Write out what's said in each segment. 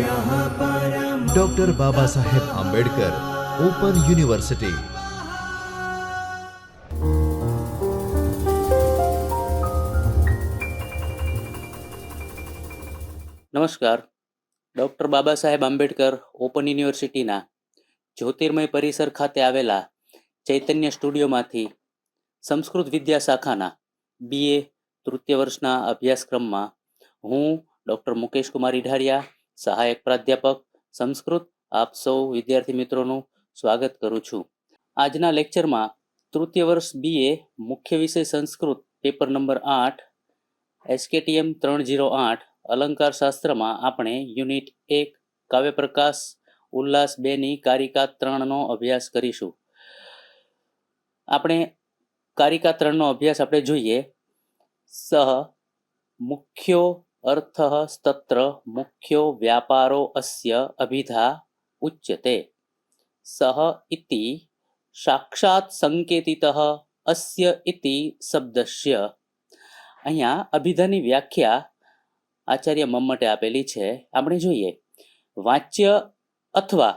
Doctor Baba Saheb Ambedkar open university. નમસ્કાર. Doctor Baba Saheb Ambedkar open યુનિવર્સિટીના જ્યોતિર્મય પરિસર ખાતે આવેલા ચૈતન્ય સ્ટુડિયોમાંથી સંસ્કૃત વિદ્યા શાખાના BA તૃતીય વર્ષના અભ્યાસક્રમમાં હું ડૉક્ટર મુકેશ કુમાર ઇઢારિયા, સહાયક પ્રાધ્યાપક સંસ્કૃત, આપ સૌ વિદ્યાર્થી મિત્રોનું સ્વાગત કરું છું. આજના લેક્ચરમાં તૃતીય વર્ષ BA મુખ્ય વિષય સંસ્કૃત પેપર નંબર 8 SKTM 308 અલંકાર શાસ્ત્રમાં આપણે યુનિટ 1 કાવ્યપ્રકાશ ઉલ્લાસ 2ની કારિકા 3નો અભ્યાસ કરીશું. આપણે કારિકા 3નો અભ્યાસ આપણે જોઈએ. સહ મુખ્યો અર્થઃ તત્ર મુખ્યો વ્યાપારો અસ્ય અભિધા ઉચ્યતે. સહ ઇતિ સાક્ષાત સંકેતિતઃ અસ્ય ઇતિ શબ્દસ્ય. અહીંયા અભિધાની વ્યાખ્યા આચાર્ય મમ્મટે આપેલી છે. આપણે જોઈએ, વાચ્ય અથવા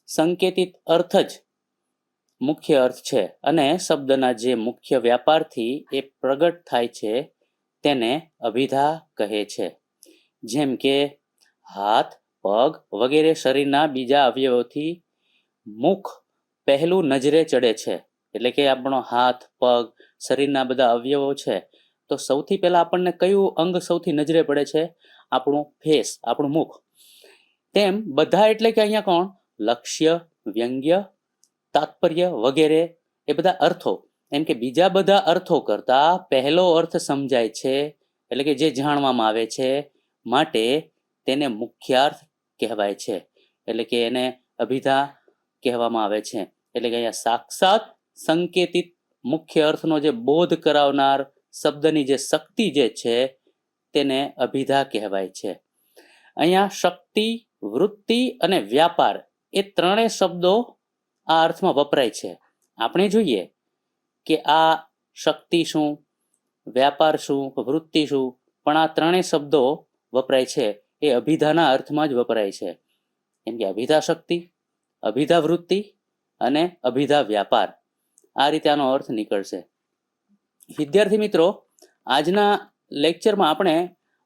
સંકેતિત અર્થ જ મુખ્ય અર્થ છે અને શબ્દના જે મુખ્ય વ્યાપારથી એ પ્રગટ થાય છે તેને અભિધા કહે છે. જેમ કે હાથ, પગ વગેરે શરીરના બીજા અવયવોથી મુખ પહેલું નજરે ચડે છે. એટલે કે આપણો હાથ, પગ, શરીરના બધા અવયવો છે તો સૌથી પહેલા આપણને કયું અંગ સૌથી નજરે પડે છે? આપણું ફેસ, આપણું મુખ. તેમ બધા એટલે કે અહીંયા કોણ? લક્ષ્ય, વ્યંગ્ય, તાત્પર્ય વગેરે એ બધા અર્થો, એમ કે બીજા બધા અર્થો કરતા પહેલો અર્થ સમજાય છે, એટલે કે જે જાણવામાં આવે છે, માટે તેને મુખ્યાર્થ કહેવાય છે. એટલે કે એને અભિધા કહેવામાં આવે છે. એટલે કે અહીંયા સાક્ષાત સંકેતિત મુખ્ય અર્થનો જે બોધ કરાવનાર શબ્દની જે શક્તિ જે છે તેને અભિધા કહેવાય છે. અહીંયા શક્તિ, વૃત્તિ અને વ્યાપાર એ ત્રણેય શબ્દો આ અર્થમાં વપરાય છે. આપણે જોઈએ કે આ શક્તિ શું, વ્યાપાર શું, વૃત્તિ શું, પણ આ ત્રણેય શબ્દો વપરાય છે એ અભિધાના અર્થમાં જ વપરાય છે. એમ કે અભિધા શક્તિ, અભિધા વૃત્તિ અને અભિધા વ્યાપાર, આ રીતે આનો અર્થ નીકળશે. વિદ્યાર્થી મિત્રો, આજના લેક્ચરમાં આપણે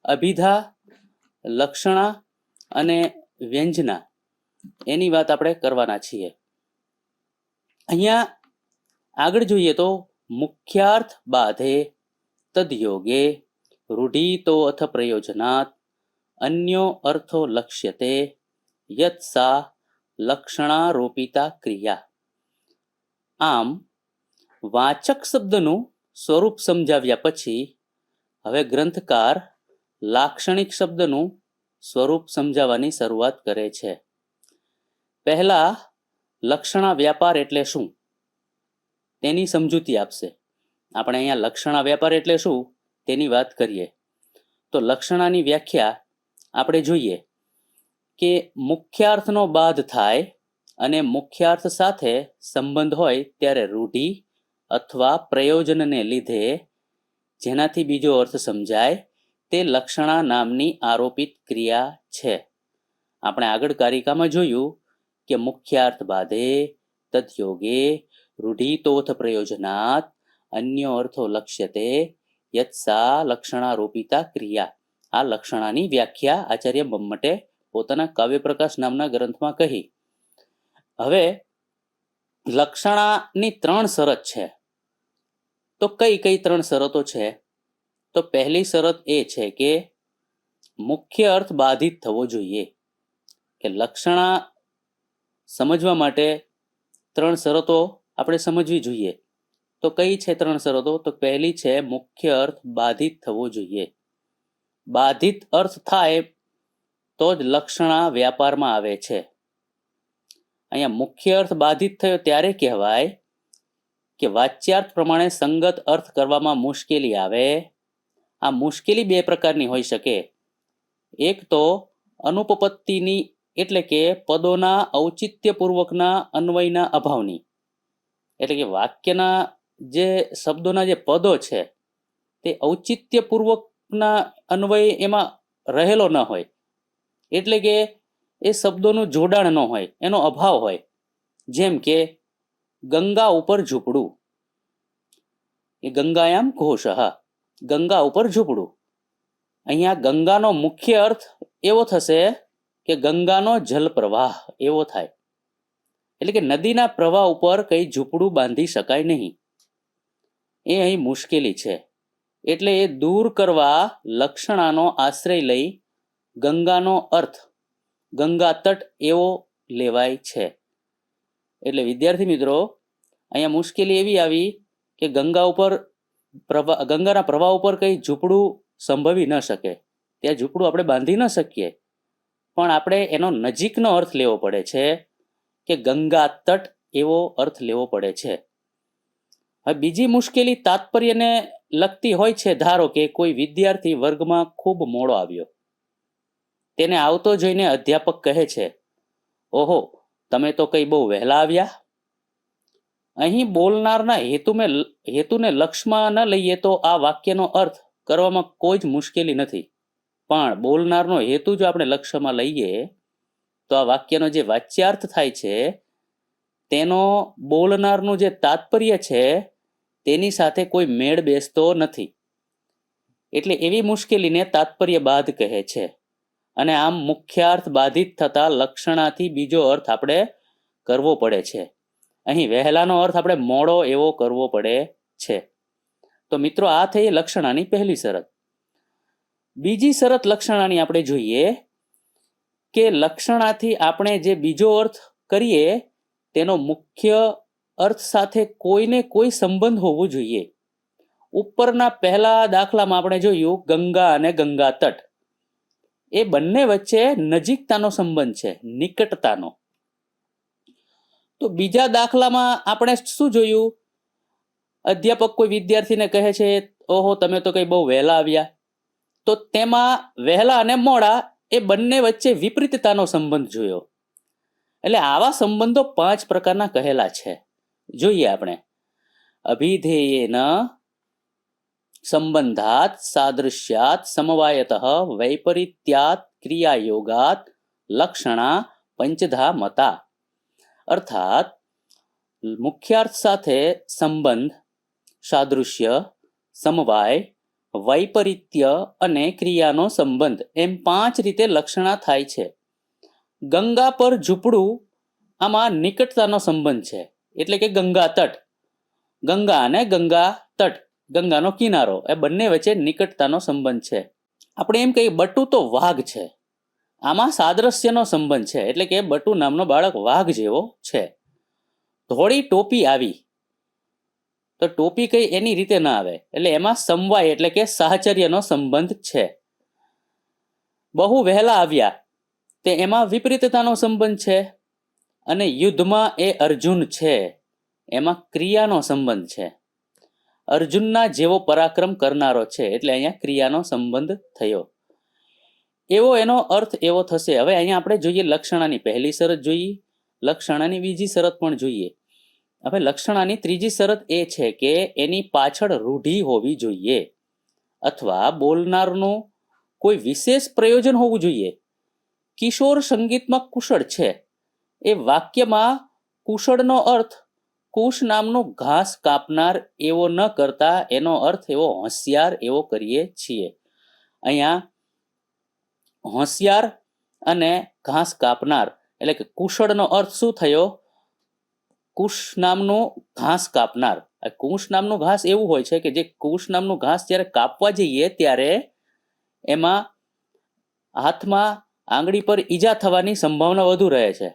અભિધા, લક્ષણા અને વ્યંજના એની વાત આપણે કરવાના છીએ. અહીંયા આગળ જોઈએ તો મુખ્યાર્થ બાધે તદયોગે રૂઢિતો અથ પ્રયોજનાત અન્યો અર્થો લક્ષ્યતે યત સા લક્ષણારોપિતા ક્રિયા. આમ વાચક શબ્દનું સ્વરૂપ સમજાવ્યા પછી હવે ગ્રંથકાર લાક્ષણિક શબ્દનું સ્વરૂપ સમજાવવાની શરૂઆત કરે છે. પહેલા લક્ષણા વ્યાપાર એટલે શું તેની સમજૂતી આપશે. આપણે અહીંયા લક્ષણા વ્યાપાર એટલે શું તેની વાત કરીએ તો લક્ષણાની વ્યાખ્યા આપણે જોઈએ કે મુખ્યાર્થનો બાદ થાય અને મુખ્યાર્થ સાથે સંબંધ હોય ત્યારે રૂઢિ અથવા પ્રયોજનને લીધે જેનાથી બીજો અર્થ સમજાય તે લક્ષણા નામની આરોપિત ક્રિયા છે. આપણે આગળ કારિકામાં જોયું કે મુખ્યાર્થ બાધે તદયોગે રૂઢિતોથ પ્રયોજનાત અન્ય અર્થો લક્ષ્યતે યત સા લક્ષણારોપિતા ક્રિયા. આ લક્ષણાની વ્યાખ્યા આચાર્ય મમ્મટે પોતાના કાવ્યપ્રકાશ નામના ગ્રંથમાં કહી. હવે લક્ષણાની 3 શરત છે. તો કઈ કઈ 3 શરતો છે? તો પહેલી શરત એ છે કે મુખ્ય અર્થ બાધિત થવો જોઈએ. કે લક્ષણા સમજવા માટે 3 શરતો આપણે સમજવી જોઈએ. તો કઈ છે 3 શરતો? તો પહેલી છે મુખ્ય અર્થ બાધિત થવો જોઈએ. બાધિત અર્થ થાય તો જ લક્ષણા વ્યાપારમાં આવે છે. અહીંયા મુખ્ય અર્થ બાધિત થયો ત્યારે કહેવાય કે વાચ્યાર્થ પ્રમાણે સંગત અર્થ કરવામાં મુશ્કેલી આવે. આ મુશ્કેલી 2 પ્રકારની હોઈ શકે. એક તો અનુપપત્તિની, એટલે કે પદોના ઔચિત્યપૂર્વકના અન્વયના અભાવની. એટલે કે વાક્યના જે શબ્દોના જે પદો છે તે ઔચિત્યપૂર્વકના અન્વય એમાં રહેલો ન હોય. એટલે કે એ શબ્દોનું જોડાણ ન હોય, એનો અભાવ હોય. જેમ કે ગંગા ઉપર ઝૂંપડું, એ ગંગાયામ ઘોષ, ગંગા ઉપર ઝૂંપડું. અહીંયા ગંગાનો મુખ્ય અર્થ એવો થશે કે ગંગાનો જલ પ્રવાહ એવો થાય. એટલે કે નદીના પ્રવાહ ઉપર કઈ ઝૂંપડું બાંધી શકાય નહીં, એ અહીં મુશ્કેલી છે. એટલે એ દૂર કરવા લક્ષણાનો આશ્રય લઈ ગંગાનો અર્થ ગંગા તટ એવો લેવાય છે. એટલે વિદ્યાર્થી મિત્રો, અહીંયા મુશ્કેલી એવી આવી કે ગંગાના પ્રવાહ ઉપર કઈ ઝૂંપડું સંભવી ન શકે, ત્યાં ઝૂંપડું આપણે બાંધી ન શકીએ, પણ આપણે એનો નજીકનો અર્થ લેવો પડે છે કે ગંગા તટ એવો અર્થ લેવો પડે છે. હવે બીજી મુશ્કેલી તાત્પર્યને લગતી હોય છે. ધારો કે કોઈ વિદ્યાર્થી વર્ગમાં ખૂબ મોડો આવ્યો, તેને આવતો જોઈને અધ્યાપક કહે છે, ઓહો, તમે તો કઈ બહુ વહેલા આવ્યા. અહીં બોલનારના હેતુને લક્ષમાં ન લઈએ તો આ વાક્યનો અર્થ કરવામાં કોઈ જ મુશ્કેલી નથી, પણ બોલનારનો હેતુ જો આપણે લક્ષ્યમાં લઈએ તો આ વાક્યનો જે વાચ્યાર્થ થાય છે તેનો બોલનારનું જે તાત્પર્ય છે તેની સાથે કોઈ મેળ બેસતો નથી. એટલે એવી મુશ્કેલીને તાત્પર્ય બાદ કહે છે. અને આમ મુખ્યાર્થ બાધિત થતા લક્ષણાથી બીજો અર્થ આપણે કરવો પડે છે. અહીં વહેલાનો અર્થ આપણે મોડો એવો કરવો પડે છે. તો મિત્રો, આ થઈ લક્ષણાની પહેલી શરત. બીજી શરત લક્ષણાની આપણે જોઈએ કે લક્ષણાથી આપણે જે બીજો અર્થ કરીએ તેનો મુખ્ય અર્થ સાથે કોઈને કોઈ સંબંધ હોવો જોઈએ. ઉપરના પહેલા દાખલામાં આપણે જોયું ગંગા અને ગંગા તટ, એ બંને વચ્ચે નજીકતાનો સંબંધ છે, નિકટતાનો. તો બીજા દાખલામાં આપણે શું જોયું? અધ્યાપક કોઈ વિદ્યાર્થીને કહે છે, ઓહો, તમે તો કઈ બહુ વહેલા આવ્યા. તો તેમાં વહેલા અને મોડા એ બંને વચ્ચે વિપરીતતાનો સંબંધ જોયો. એટલે આવા સંબંધો 5 પ્રકારના કહેલા છે. જોઈએ આપણે. અભિધેયેન સંબંધાત સાદૃશ્યાત સમવાયતઃ વૈપરીત્યાત ક્રિયાયોગાત લક્ષણા પંચધા મતા. અર્થાત મુખ્યાર્થ સાથે સંબંધ, સાદૃશ્ય, સમવાય, વૈપરીત્ય અને ક્રિયાનો સંબંધ, એમ 5 રીતે લક્ષણા થાય છે. ગંગા પર ઝૂંપડું, આમાં નિકટતાનો સંબંધ છે. એટલે કે ગંગા તટ, ગંગા અને ગંગા તટ, ગંગાનો કિનારો, એ બંને વચ્ચે નિકટતાનો સંબંધ છે. આપણે એમ કહીએ બટુ તો વાઘ છે, આમાં સાદ્રશ્યનો સંબંધ છે. એટલે કે બટુ નામનો બાળક વાઘ જેવો છે. ધોળી ટોપી આવી, તો ટોપી કઈ એની રીતે ના આવે, એટલે એમાં સમવાય એટલે કે સાહચર્યનો સંબંધ છે. બહુ વહેલા આવ્યા, તે એમાં વિપરીતતાનો સંબંધ છે. અને યુદ્ધમાં એ અર્જુન છે, એમાં ક્રિયાનો સંબંધ છે. અર્જુનના જેવો પરાક્રમ કરનારો છે, એટલે અહીંયા ક્રિયાનો સંબંધ થયો. એવો એનો અર્થ એવો થશે. હવે અહીંયા આપણે જોઈએ લક્ષણાની પહેલી શરત જોઈએ, લક્ષણાની બીજી શરત પણ જોઈએ. હવે લક્ષણાની ત્રીજી શરત એ છે કે એની પાછળ રૂઢિ હોવી જોઈએ, અથવા બોલનારનું કોઈ વિશેષ પ્રયોજન હોવું જોઈએ. કિશોર સંગીતમાં કુશળ છે, એ વાક્યમાં કુશળનો અર્થ કુશ નામનું ઘાસ કાપનાર એવો ન કરતા એનો અર્થ એવો હોશિયાર એવો કરીએ છીએ. અહીંયા હોશિયાર અને ઘાસ કાપનાર એટલે કે કુશળનો અર્થ શું થયો? કુશ નામનું ઘાસ કાપનાર. કુશ નામનું ઘાસ એવું હોય છે કે જે કુશ નામનું ઘાસ જ્યારે કાપવા જઈએ ત્યારે એમાં હાથમાં આંગળી પર ઈજા થવાની સંભાવના વધુ રહે છે.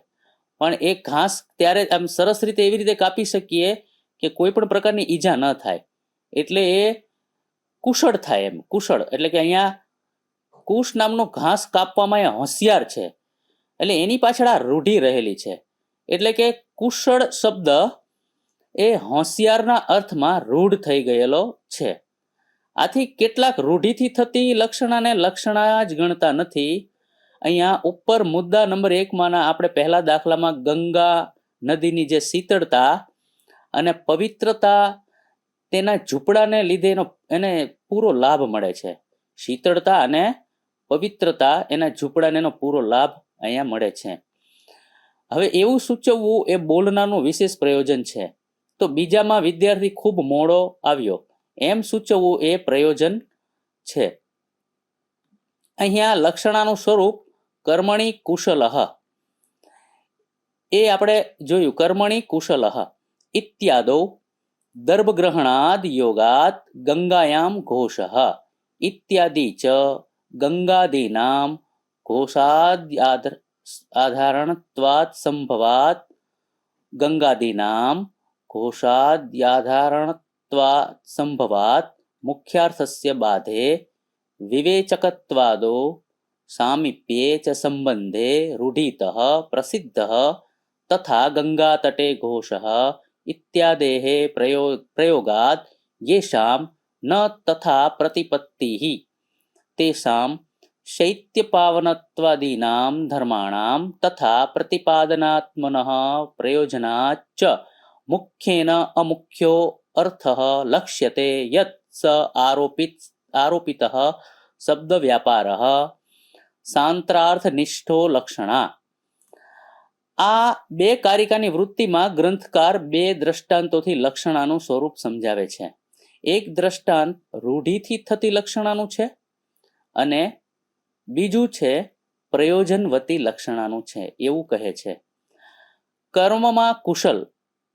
પણ એ ઘાસ ત્યારે આમ સરસ રીતે એવી રીતે કાપી શકીએ કે કોઈ પણ પ્રકારની ઈજા ન થાય, એટલે એ કુશળ થાય. એમ કુશળ એટલે કે અહીંયા કુશ નામનું ઘાસ કાપવામાં એ હોશિયાર છે, એટલે એની પાછળ આ રૂઢિ રહેલી છે. એટલે કે કુશળ શબ્દ એ હોશિયારના અર્થમાં રૂઢ થઈ ગયેલો છે. આથી કેટલાક રૂઢિથી થતી લક્ષણાને લક્ષણા જ ગણતા નથી. અહીંયા ઉપર મુદ્દા નંબર 1 આપણે પહેલા દાખલામાં ગંગા નદીની જે શીતળતા અને પવિત્રતા, તેના ઝૂંપડાને લીધે એને પૂરો લાભ મળે છે. શીતળતા અને પવિત્રતા, એના ઝૂંપડાને એનો પૂરો લાભ અહીંયા મળે છે. હવે એવું સૂચવવું એ બોલનારનું વિશેષ પ્રયોજન છે. તો બીજામાં વિદ્યાર્થી ખૂબ મોડો આવ્યો એમ સૂચવવું એ પ્રયોજન છે. અહીંયા લક્ષણાનું સ્વરૂપ કર્મણી કુશલઃ એ આપણે જોયું. કર્મણી કુશલઃ ઇત્યાદો દર્ભગ્રહણાદ યોગાત ગંગાયામ ઘોષઃ ઇત્યાદિ ચ ગંગાદીનામ ઘોષાદ્યાધારણત્વાत् સંભવાત ગંગાદીનામ ઘોષાદ્યાધારણત્વાत् સંભવાત મુખ્યાર્થસ્ય બાધે વિવેચકત્વાદો સામીપ્યે ચ સંબંધે રૂઢિતઃ પ્રસિદ્ધઃ તથા ગંગાતટે ઘોષઃ ઇત્યાદેઃ પ્રયોગાદ યેષાં ન તથા પ્રતિપત્તિઃ તેષાં શૈત્યપાવનત્વાદીનાં ધર્માણાં તથા પ્રતિપાદનાત્મનઃ પ્રયોજનાચ્ચ મુખ્યેન અમુખ્યો અર્થઃ લક્ષ્યતે યત સ આરોપિતઃ શબ્દ વ્યાપારઃ સાંત્રાર્થનિષ્ઠો લક્ષણા. આ બે કારિકાની વૃત્તિમાં ગ્રંથકાર બે દ્રષ્ટાંતોથી લક્ષણાનું સ્વરૂપ સમજાવે છે. એક દ્રષ્ટાંત રૂઢિથી થતી લક્ષણાનું છે અને બીજું છે પ્રયોજનવતી લક્ષણાનું છે એવું કહે છે. કર્મમાં કુશલ,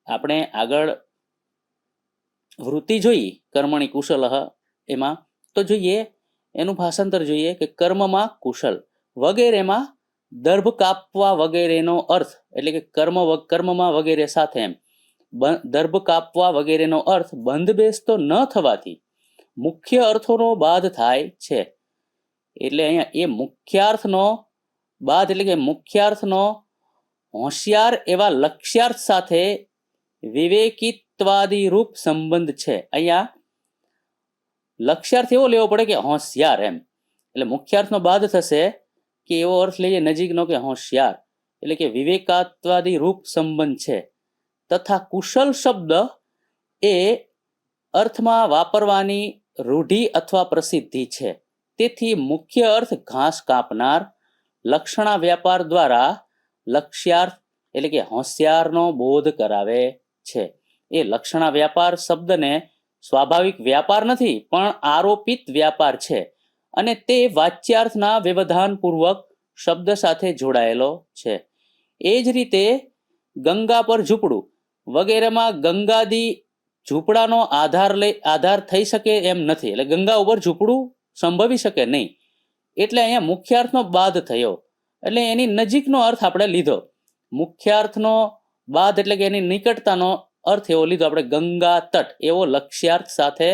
આપણે આગળ વૃત્તિ જોઈ કર્મણી કુશલઃ એમાં, તો જોઈએ એનું ભાષાંતર જોઈએ કે કર્મમાં કુશલ વગેરેમાં દર્ભ કાપવા વગેરેનો અર્થ, એટલે કે કર્મમાં વગેરે સાથે એમ દર્ભ કાપવા વગેરેનો અર્થ બંધ બેસતો ન થવાથી મુખ્ય અર્થોનો બાદ થાય છે. એટલે અહીંયા એ મુખ્યાર્થનો બાદ, એટલે કે મુખ્યાર્થનો હોશિયાર એવા લક્ષ્યાર્થ સાથે વિવેકિત્વાદી રૂપ સંબંધ છે. અહીંયા લક્ષ્યાર્થ એવો લેવો પડે કે હોશિયાર એમ, એટલે મુખ્યાર્થનો બાદ થશે કે એવો અર્થ લઈએ નજીકનો કે હોશિયાર, એટલે કે વિવેકાત્વાદી રૂપ સંબંધ છે. તથા કુશલ શબ્દ એ અર્થમાં વાપરવાની રૂઢિ અથવા પ્રસિદ્ધિ છે. તેથી મુખ્ય અર્થ ઘાસ કાપનાર લક્ષણા વ્યાપાર દ્વારા લક્ષ્યાર્થ એટલે કે હોશિયારનો બોધ કરાવે છે. એ લક્ષણા વ્યાપાર શબ્દને સ્વાભાવિક વ્યાપાર નથી પણ આરોપિત વ્યાપાર છે અને તે વાચ્યાર્થના વ્યવધાનપૂર્વક શબ્દ સાથે જોડાયેલો છે. એ જ રીતે ગંગા પર ઝૂંપડું વગેરેમાં ગંગાદી ઝૂંપડાનો આધાર થઈ શકે એમ નથી, એટલે ગંગા ઉપર ઝૂંપડું સંભવી શકે નહીં. એટલે અહીંયા મુખ્યાર્થનો બાદ થયો, એટલે એની નજીકનો અર્થ આપણે લીધો. મુખ્યાર્થનો બાદ એટલે કે એની નિકટતાનો અર્થ એવો લીધો આપણે, ગંગા તટ એવો લક્ષ્યાર્થ સાથે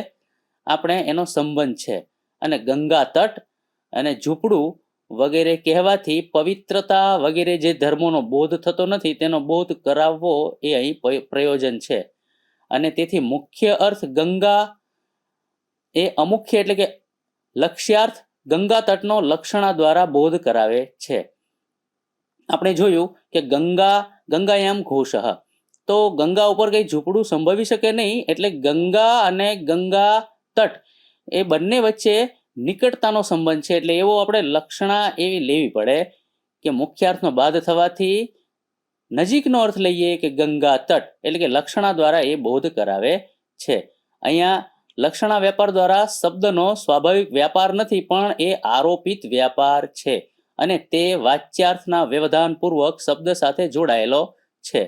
આપણે એનો સંબંધ છે. અને ગંગા તટ અને ઝૂંપડું વગેરે કહેવાથી પવિત્રતા વગેરે જે ધર્મોનો બોધ થતો નથી તેનો બોધ કરાવવો એ અહીં પ્રયોજન છે. અને તેથી મુખ્ય અર્થ ગંગા એ અમુખ્ય એટલે કે લક્ષ્યાર્થ ગંગા તટનો લક્ષણા દ્વારા બોધ કરાવે છે. આપણે જોયું કે ગંગાયામ ઘોષઃ, તો ગંગા ઉપર કઈ ઝૂંપડું સંભવી શકે નહીં, એટલે ગંગા અને ગંગા તટ એ બંને વચ્ચે નિકટતાનો સંબંધ છે. એટલે એવો આપણે લક્ષણા એવી લેવી પડે કે મુખ્યાર્થનો બાદ થવાથી નજીકનો અર્થ લઈએ કે ગંગા તટ, એટલે કે લક્ષણા દ્વારા એ બોધ કરાવે છે. અહીંયા લક્ષણા વ્યાપાર દ્વારા શબ્દનો સ્વાભાવિક વ્યાપાર નથી પણ એ આરોપિત વ્યાપાર છે અને તે વાચ્યાર્થના વ્યવધાનપૂર્વક શબ્દ સાથે જોડાયેલો છે.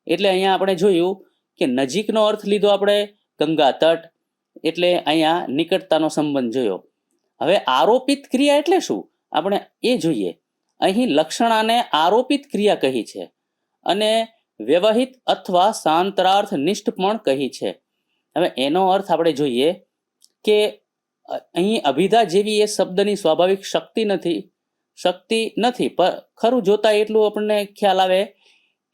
એટલે અહીંયા આપણે જોયું કે નજીકનો અર્થ લીધો આપણે ગંગા તટ, એટલે અહીંયા નિકટતાનો સંબંધ જોયો. હવે આરોપિત ક્રિયા એટલે શું આપણે એ જોઈએ. અહીં લક્ષણાને આરોપિત ક્રિયા કહી છે અને વ્યવહિત અથવા સાંતરાર્થ નિષ્ઠ પણ કહી છે. હવે એનો અર્થ આપણે જોઈએ કે અહીં અભિધા જેવી એ શબ્દની સ્વાભાવિક શક્તિ નથી પણ ખરું જોતા એટલું આપણને ખ્યાલ આવે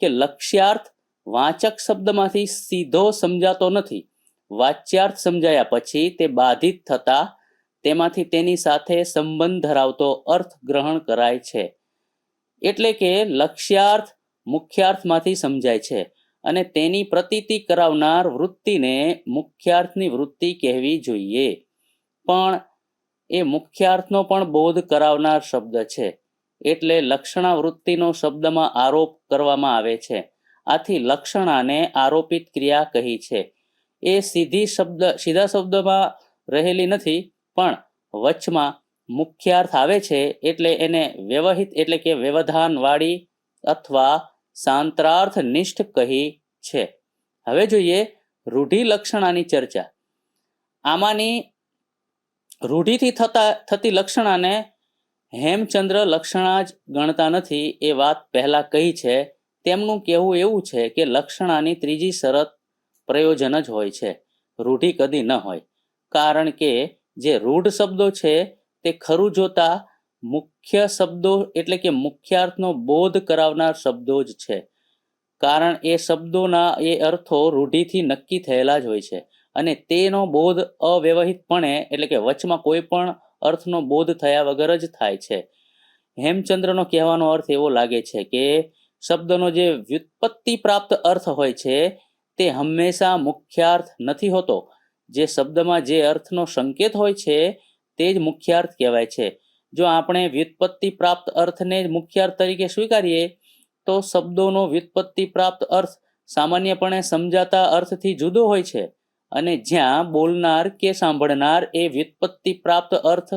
કે લક્ષ્યાર્થ વાચક શબ્દમાંથી સીધો સમજાતો નથી. વાચ્યાર્થ સમજાયા પછી તે બાધિત થતા તેમાંથી તેની સાથે સંબંધ ધરાવતો અર્થ ગ્રહણ કરાય છે. એટલે કે લક્ષ્યાર્થ મુખ્યાર્થમાંથી સમજાય છે અને તેની પ્રતીતિ કરાવનાર વૃત્તિને મુખ્યાર્થની વૃત્તિ કહેવી જોઈએ. પણ એ મુખ્યાર્થનો પણ બોધ કરાવનાર શબ્દ છે. એટલે લક્ષણાવૃત્તિનો શબ્દમાં આરોપ કરવામાં આવે છે. આથી લક્ષણાને આરોપિત ક્રિયા કહી છે. એ સીધા શબ્દમાં રહેલી નથી, પણ વચમાં મુખ્યાર્થ આવે છે એટલે એને વ્યવહિત એટલે કે વ્યવધાનવાળી અથવા સાંત્રાર્થનિષ્ઠ કહી છે. હવે જોઈએ રૂઢિ લક્ષણાની ચર્ચા. આમાંની રૂઢિથી થતી લક્ષણાને હેમચંદ્ર લક્ષણા જ ગણતા નથી એ વાત પહેલા કહી છે. તેમનું કહેવું એવું છે કે લક્ષણાની ત્રીજી શરત પ્રયોજન જ હોય છે, રૂઢિ કદી ન હોય. કારણ કે જે રૂઢ શબ્દો છે તે ખરું જોતા મુખ્ય શબ્દો એટલે કે મુખ્યાર્થનો બોધ કરાવનાર શબ્દો જ છે. કારણ એ શબ્દોના એ અર્થો રૂઢિથી નક્કી થયેલા જ હોય છે અને તેનો બોધ અવ્યવહિતપણે એટલે કે વચમાં કોઈ પણ અર્થનો બોધ થયા વગર જ થાય છે. હેમચંદ્રનો કહેવાનો અર્થ એવો લાગે છે કે શબ્દનો જે વ્યુત્પત્તિ પ્રાપ્ત અર્થ હોય છે તે હંમેશા મુખ્યાર્થ નથી હોતો. જે શબ્દમાં જે અર્થનો સંકેત હોય છે તે જ મુખ્યાર્થ કહેવાય છે. જો આપણે વ્યુત્પત્તિ પ્રાપ્ત અર્થને જ મુખ્યાર્થ તરીકે સ્વીકારીએ તો શબ્દોનો વ્યુત્પત્તિ પ્રાપ્ત અર્થ સામાન્યપણે સમજાતા અર્થથી જુદો હોય છે અને જ્યાં બોલનાર કે સાંભળનાર એ વ્યુત્પત્તિ પ્રાપ્ત અર્થ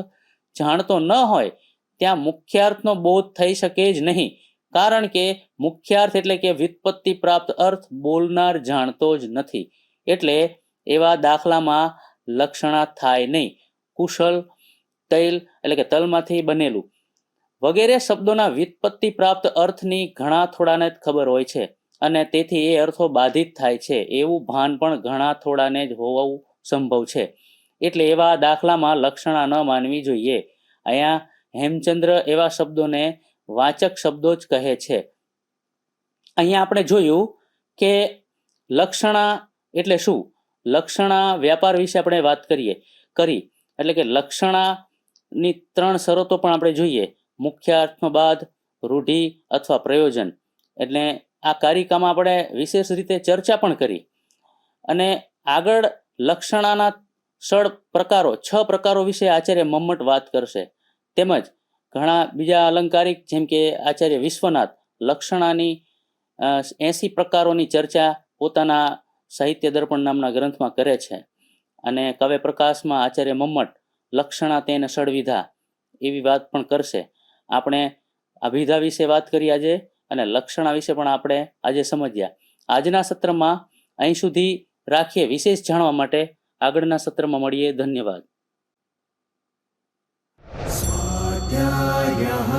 જાણતો ન હોય ત્યાં મુખ્યાર્થનો બોધ થઈ શકે જ નહીં. કારણ કે મુખ્યાર્થ એટલે કે વ્યુત્પત્તિ પ્રાપ્ત અર્થ બોલનાર જાણતો જ નથી. એટલે એવા દાખલામાં લક્ષણા થાય નહીં. કુશલ, તૈલ એટલે કે તલમાંથી બનેલું વગેરે શબ્દોના વ્યુત્પત્તિ પ્રાપ્ત અર્થની ઘણા થોડાને જ ખબર હોય છે અને તેથી એ અર્થો બાધિત થાય છે એવું ભાન પણ ઘણા થોડાને જ હોવું સંભવ છે. એટલે એવા દાખલામાં લક્ષણા ન માનવી જોઈએ. અહીંયા હેમચંદ્ર એવા શબ્દોને વાચક શબ્દો જ કહે છે. અહીંયા આપણે જોયું કે લક્ષણા એટલે શું. લક્ષણા વ્યાપાર વિશે આપણે વાત કરી એટલે કે લક્ષણાની 3 શરતો પણ આપણે જોઈએ. મુખ્યાર્થનો બાદ, રૂઢિ અથવા પ્રયોજન. એટલે આ કારિકામાં આપણે વિશેષ રીતે ચર્ચા પણ કરી અને આગળ લક્ષણાના 6 પ્રકારો વિશે આચાર્ય મમ્મટ વાત કરશે. તેમજ ઘણા બીજા અલંકારિક જેમ કે આચાર્ય વિશ્વનાથ લક્ષણાની 80 પ્રકારોની ચર્ચા પોતાના સાહિત્ય દર્પણ નામના ગ્રંથમાં કરે છે અને કવે પ્રકાશમાં આચાર્ય મમ્મટ લક્ષણા તેને ષડવિધા એવી વાત પણ કરશે. આપણે અભિધા વિશે વાત કરી આજે અને લક્ષણા વિશે પણ આપણે આજે સમજ્યા. આજના સત્રમાં અહીં સુધી રાખીએ. વિશેષ જાણવા માટે આગળના સત્રમાં મળીએ. ધન્યવાદ. स्वाध्यायः